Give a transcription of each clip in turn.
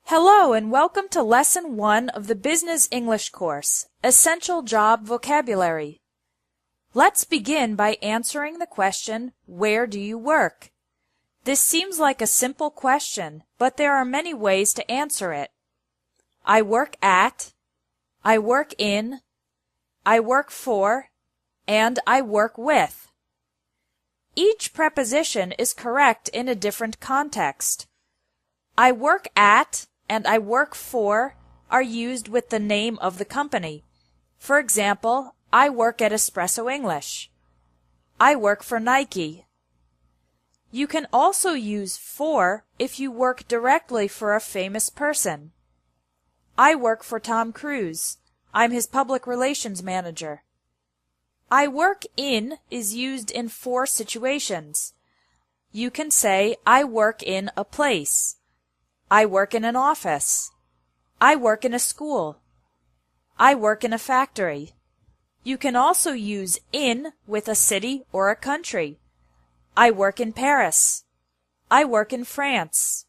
Hello and welcome to Lesson 1 of the Business English course, Essential Job Vocabulary. Let's begin by answering the question, where do you work? This seems like a simple question, but there are many ways to answer it. I work at, I work in, I work for, and I work with. Each preposition is correct in a different context. I work at and I work for are used with the name of the company. For example, I work at Espresso English. I work for Nike. You can also use for if you work directly for a famous person. I work for Tom Cruise. I'm his public relations manager. I work in is used in 4 situations. You can say, I work in a place. I work in an office. I work in a school. I work in a factory. You can also use in with a city or a country. I work in Paris. I work in France.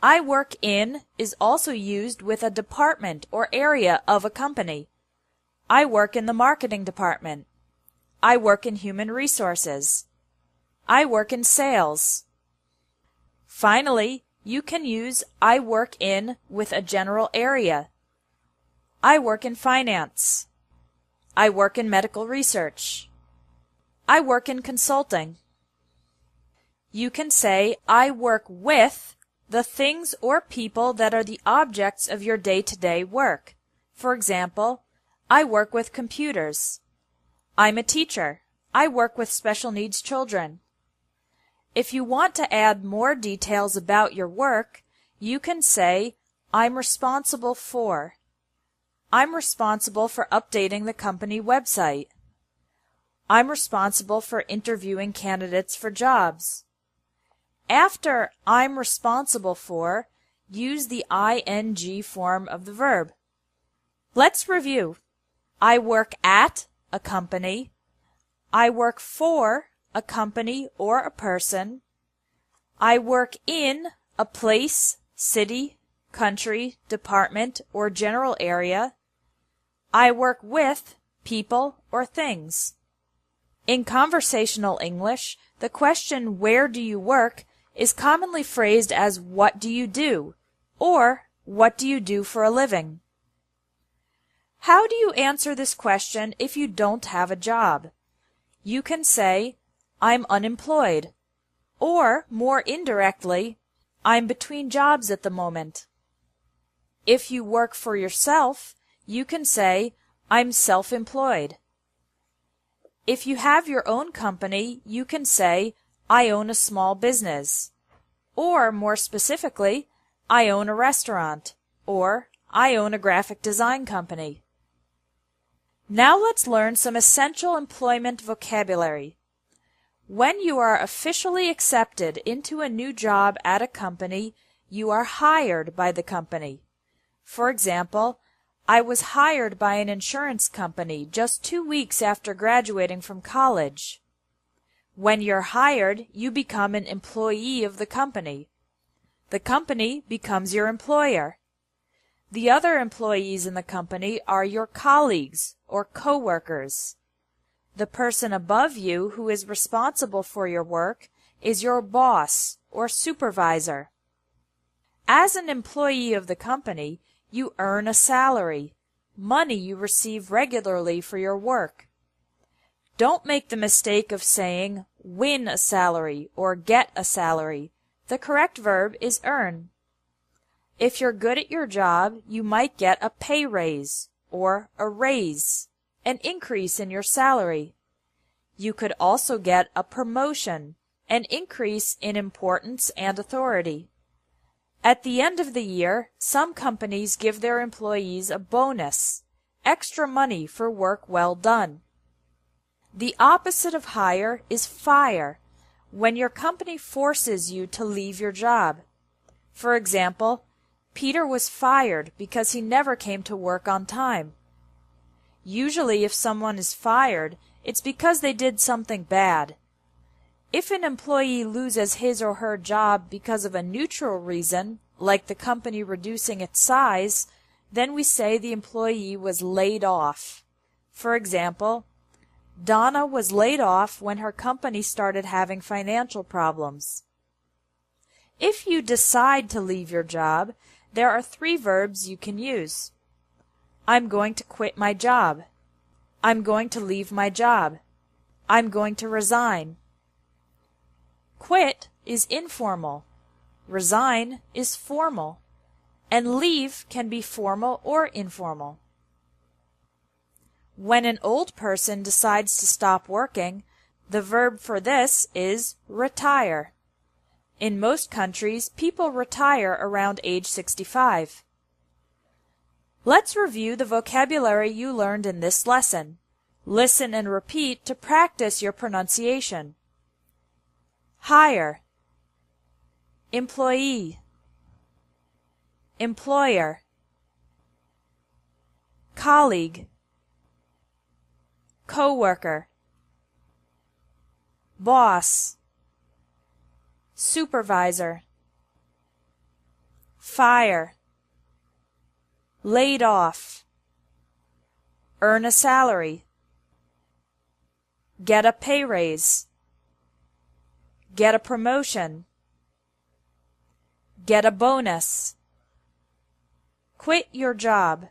I work in is also used with a department or area of a company. I work in the marketing department. I work in human resources. I work in sales. Finally, you can use I work in with a general area. I work in finance. I work in medical research. I work in consulting. You can say I work with the things or people that are the objects of your day-to-day work. For example, I work with computers. I'm a teacher. I work with special needs children. If you want to add more details about your work, you can say, I'm responsible for. I'm responsible for updating the company website. I'm responsible for interviewing candidates for jobs. After I'm responsible for, use the ing form of the verb. Let's review. I work at a company. I work for a company or a person. I work in a place, city, country, department, or general area. I work with people or things. In conversational English, the question where do you work is commonly phrased as what do you do or what do you do for a living. How do you answer this question if you don't have a job? You can say, I'm unemployed, or more indirectly, I'm between jobs at the moment. If you work for yourself, you can say, I'm self-employed. If you have your own company, you can say, I own a small business, or more specifically, I own a restaurant, or I own a graphic design company. Now let's learn some essential employment vocabulary. When you are officially accepted into a new job at a company, you are hired by the company. For example, I was hired by an insurance company just 2 weeks after graduating from college. When you're hired, you become an employee of the company. The company becomes your employer. The other employees in the company are your colleagues or co-workers. The person above you who is responsible for your work is your boss or supervisor. As an employee of the company, you earn a salary, money you receive regularly for your work. Don't make the mistake of saying win a salary or get a salary. The correct verb is earn. If you're good at your job, you might get a pay raise or a raise, an increase in your salary. You could also get a promotion, an increase in importance and authority. At the end of the year, some companies give their employees a bonus, extra money for work well done. The opposite of hire is fire, when your company forces you to leave your job. For example, Peter was fired because he never came to work on time. Usually if someone is fired, it's because they did something bad. If an employee loses his or her job because of a neutral reason, like the company reducing its size, then we say the employee was laid off. For example, Donna was laid off when her company started having financial problems. If you decide to leave your job, there are 3 verbs you can use. I'm going to quit my job. I'm going to leave my job. I'm going to resign. Quit is informal. Resign is formal. And leave can be formal or informal. When an old person decides to stop working, the verb for this is retire. In most countries, people retire around age 65. Let's review the vocabulary you learned in this lesson. Listen and repeat to practice your pronunciation. Hire, employee, employer, colleague, coworker, boss, supervisor, fire, laid off, earn a salary, get a pay raise, get a promotion, get a bonus, quit your job,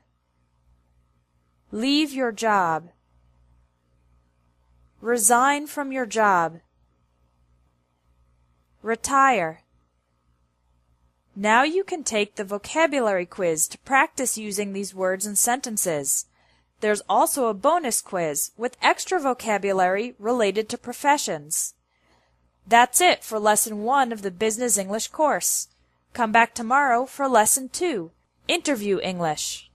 leave your job, resign from your job, retire. Now you can take the vocabulary quiz to practice using these words and sentences. There's also a bonus quiz with extra vocabulary related to professions. That's it for Lesson 1 of the Business English course. Come back tomorrow for Lesson 2, Interview English.